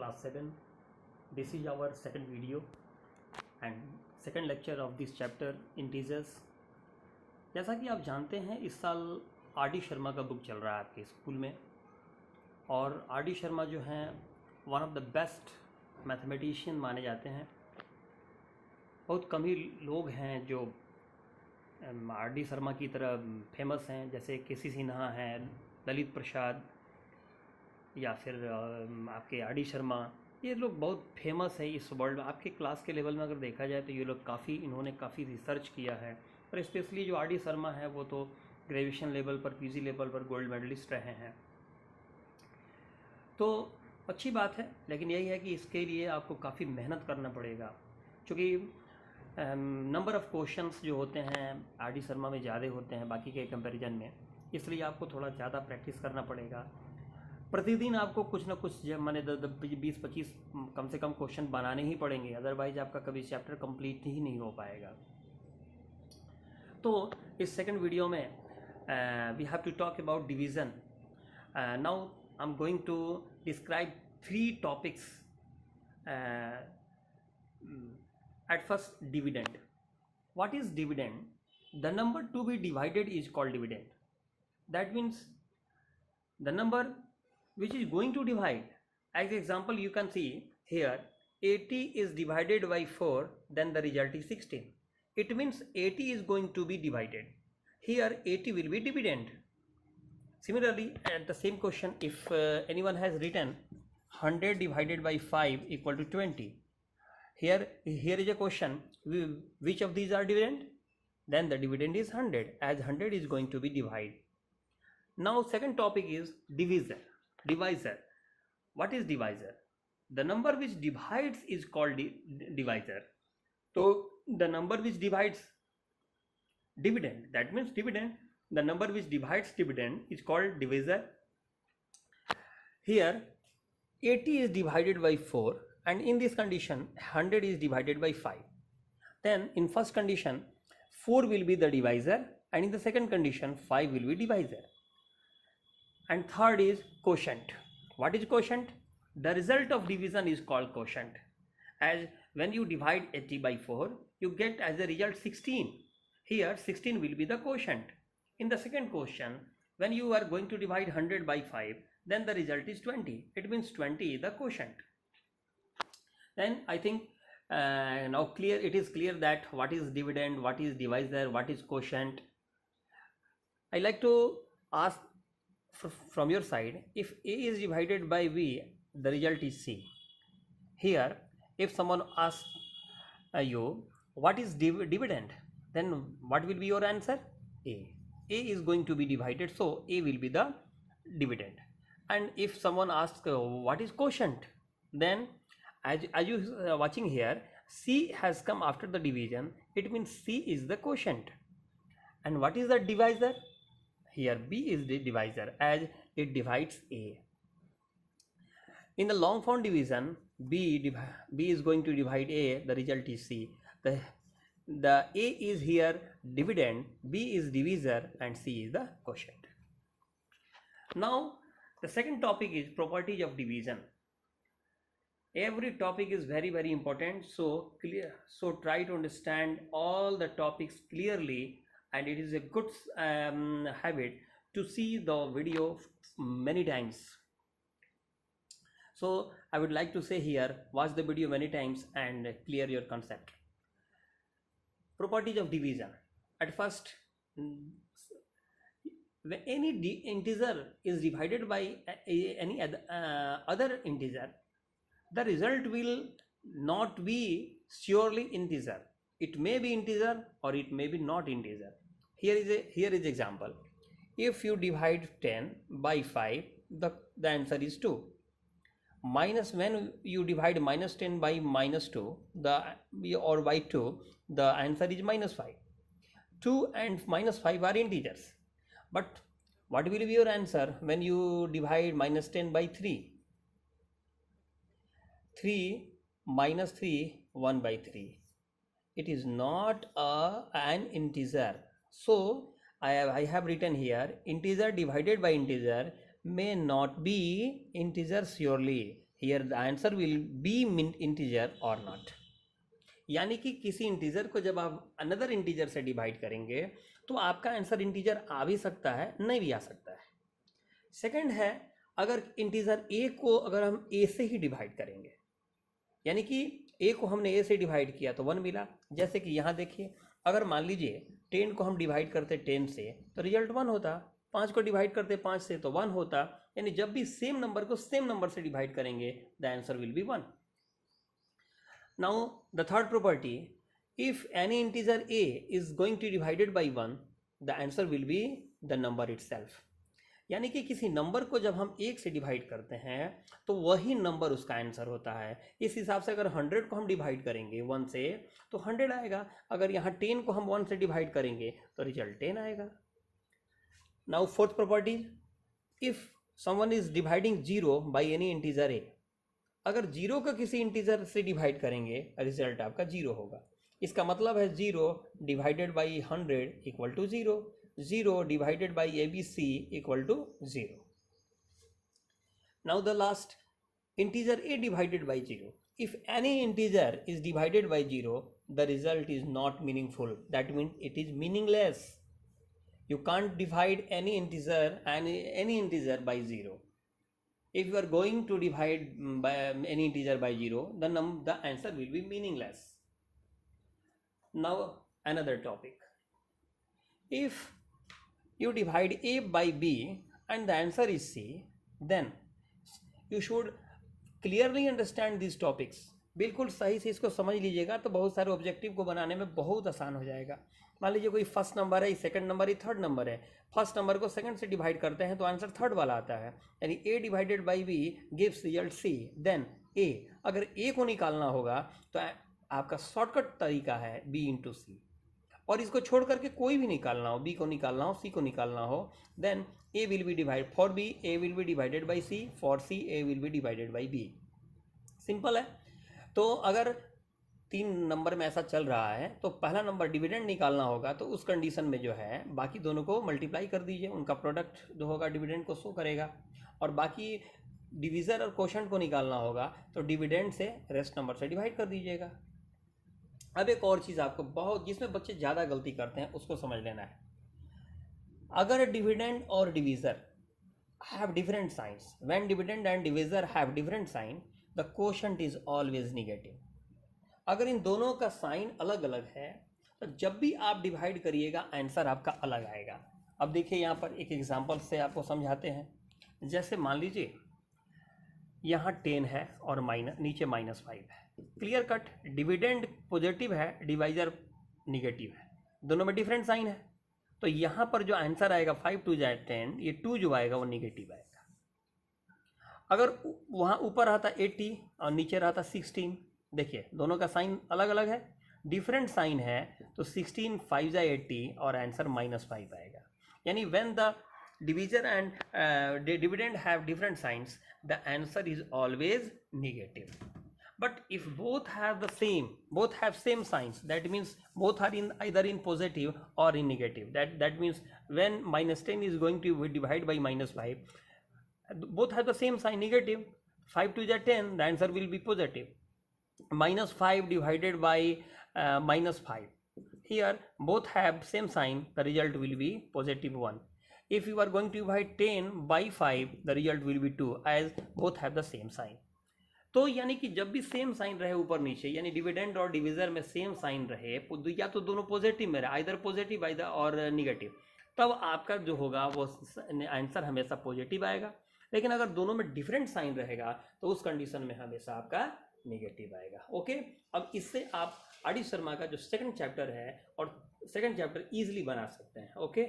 class 7. This is our second video and second lecture of this chapter integers. जैसा कि आप जानते हैं इस साल आर डी शर्मा का बुक चल रहा है आपके स्कूल में, और आर डी शर्मा जो हैं one of the best mathematician माने जाते हैं। बहुत कम ही लोग हैं जो आर डी शर्मा की तरह फेमस हैं, जैसे के सी सिन्हा हैं, ललित प्रसाद या फिर आपके आर डी शर्मा। ये लोग बहुत फेमस है इस वर्ल्ड में। आपके क्लास के लेवल में अगर देखा जाए तो ये लोग इन्होंने काफ़ी रिसर्च किया है, और स्पेशली जो आर डी शर्मा है वो तो ग्रेजुएशन लेवल पर, पीजी लेवल पर गोल्ड मेडलिस्ट रहे हैं। तो अच्छी बात है, लेकिन यही है कि इसके लिए आपको काफ़ी मेहनत करना पड़ेगा, क्योंकि नंबर ऑफ़ क्वेश्चंस जो होते हैं आर डी शर्मा में ज़्यादा होते हैं बाकी के कंपैरिजन में, इसलिए आपको थोड़ा ज़्यादा प्रैक्टिस करना पड़ेगा। प्रतिदिन आपको कुछ ना कुछ माने 20-25 कम से कम क्वेश्चन बनाने ही पड़ेंगे, अदरवाइज आपका कभी चैप्टर कंप्लीट ही नहीं हो पाएगा। तो इस सेकंड वीडियो में we have to talk about division. Now I am going to describe 3 topics. At first, dividend. What is dividend? The number to be divided is called dividend. That means the number which is going to divide. As example, you can see here 80 is divided by 4, then the result is 16. It means 80 is going to be divided. Here 80 will be dividend. Similarly, at the same question, if anyone has written 100 divided by 5 equal to 20. Here is a question, which of these are dividend? Then the dividend is 100, as 100 is going to be divided. Now second topic is divisor. What is divisor? The number which divides is called divisor. So the number which divides dividend, that means dividend, the number which divides dividend is called divisor. Here 80 is divided by 4, and in this condition 100 is divided by 5. Then in first condition 4 will be the divisor, and in the second condition 5 will be divisor. And third is quotient. What is quotient? The result of division is called quotient. As when you divide 80 by 4, you get as a result 16. Here 16 will be the quotient. In the second question, when you are going to divide 100 by 5, then the result is 20. It means 20 is the quotient. Then I think now it is clear that what is dividend, what is divisor, what is quotient. I like to ask from your side, if A is divided by B, the result is C. Here if someone asks you what is dividend, then what will be your answer? A is going to be divided, so A will be the dividend. And if someone asks what is quotient, then as you watching here, C has come after the division, it means C is the quotient. And what is the divisor? Here B is the divisor, as it divides A. In the long form division, B is going to divide A, the result is C. The A is here dividend, B is divisor, and C is the quotient. Now the second topic is properties of division. Every topic is very, very important, so try to understand all the topics clearly, and it is a good habit to see the video many times. So I would like to say here, watch the video many times and clear your concept. Properties of division. At first, when any integer is divided by any other integer, the result will not be surely integer. It may be integer or it may be not integer. Here is example. If you divide 10 by 5, the answer is 2. When you divide minus 10 by minus 2, or by 2, the answer is minus 5. 2 and minus 5 are integers. But what will be your answer when you divide minus 10 by 3? 3 minus 3, 1 by 3. It is not an integer. So I have written here, integer divided by integer may not be integer surely. Here the answer will be integer और not. यानी कि किसी integer को जब आप another integer से divide करेंगे तो आपका आंसर इंटीजर आ भी सकता है, नहीं भी आ सकता है। सेकंड है, अगर इंटीजर ए को अगर हम ए से ही डिवाइड करेंगे, यानी कि ए को हमने ए से डिवाइड किया तो 1 मिला। जैसे कि यहाँ देखिए, अगर मान लीजिए 10 को हम डिवाइड करते 10 से तो रिजल्ट 1 होता, 5 को डिवाइड करते 5 से तो 1 होता। यानी जब भी सेम नंबर को सेम नंबर से डिवाइड करेंगे the answer will be 1। Now the third property, if any integer a is going two divided by 1 the answer will be the number itself. यानी कि किसी नंबर को जब हम 1 से डिवाइड करते हैं तो वही नंबर उसका आंसर होता है। इस हिसाब से अगर 100 को हम डिवाइड करेंगे 1 से तो 100 आएगा, अगर यहाँ 10 को हम 1 से डिवाइड करेंगे तो रिजल्ट 10 आएगा। Now fourth property, if someone is dividing 0 by any integer a, अगर 0 को किसी इंटीजर से डिवाइड करेंगे रिजल्ट आपका 0 होगा। इसका मतलब है 0 divided by 100 equal to 0, 0 divided by ABC equal to 0. Now the last, integer a divided by 0. If any integer is divided by 0, the result is not meaningful. That means it is meaningless. You can't divide any integer by 0. If you are going to divide by any integer by 0, the answer will be meaningless. Now another topic. If you divide a by b and the answer is c, then you should clearly understand these topics. बिल्कुल सही से इसको समझ लीजिएगा तो बहुत सारे objective को बनाने में बहुत आसान हो जाएगा। मान लीजिए कोई फर्स्ट नंबर है, सेकंड नंबर है, थर्ड नंबर है, फर्स्ट नंबर को सेकंड से डिवाइड करते हैं तो आंसर थर्ड वाला आता है, यानी a divided by b gives result c, then a। अगर a को निकालना होगा तो आपका शॉर्टकट तरीका है b इंटू सी, और इसको छोड़ करके कोई भी निकालना हो, b को निकालना हो, c को निकालना हो, then a will be divide for b a will be divided by c, for c a will be divided by b। Simple है। तो अगर 3 नंबर में ऐसा चल रहा है तो पहला नंबर डिविडेंड निकालना होगा, तो उस कंडीशन में जो है बाकी दोनों को मल्टीप्लाई कर दीजिए, उनका प्रोडक्ट जो होगा डिविडेंड को शो करेगा, और बाकी डिविजन और कोशेंट को निकालना होगा तो डिविडेंड से रेस्ट नंबर से डिवाइड कर दीजिएगा। अब एक और चीज़ आपको बहुत, जिसमें बच्चे ज़्यादा गलती करते हैं उसको समझ लेना है। अगर डिविडेंड और divisor have different signs, when dividend and divisor have different sign the quotient is always negative. अगर इन दोनों का साइन अलग अलग है तो जब भी आप डिवाइड करिएगा आंसर आपका अलग आएगा। अब देखिए यहाँ पर एक एग्जांपल से आपको समझाते हैं। जैसे मान लीजिए यहाँ 10 है और नीचे -5 है, क्लियर कट डिविडेंड पॉजिटिव है, डिवाइजर निगेटिव है, दोनों में डिफरेंट साइन है, तो यहाँ पर जो आंसर आएगा 5 2 जाए 10, ये 2 जो आएगा वो निगेटिव आएगा। अगर वहाँ ऊपर रहता 80 और नीचे रहता 16, देखिए दोनों का साइन अलग अलग है, डिफरेंट साइन है, तो 16 5 जाए 80 और आंसर -5 आएगा। यानी when the divisor and dividend have different signs, the answer is always negative. But if both have same signs, that means both are either in positive or in negative. That means when -10 is going to be divided by -5, both have the same sign, negative. 5 2 is 10, the answer will be positive. -5 divided by -5, here both have same sign, the result will be +1. If you are going to divide 10 by 5, the result will be 2, as both have the same sign. तो यानी कि जब भी same sign रहे ऊपर नीचे, यानी dividend और डिविजर में सेम साइन रहे, या तो दोनों पॉजिटिव में रहे, आइदर पॉजिटिव आइदर और निगेटिव, तब आपका जो होगा वो आंसर हमेशा पॉजिटिव आएगा। लेकिन अगर दोनों में डिफरेंट साइन रहेगा तो उस कंडीशन में हमेशा आपका निगेटिव आएगा। ओके, अब इससे आप आर डी शर्मा का जो सेकंड चैप्टर है और सेकंड चैप्टर ईजिली बना सकते हैं। ओके।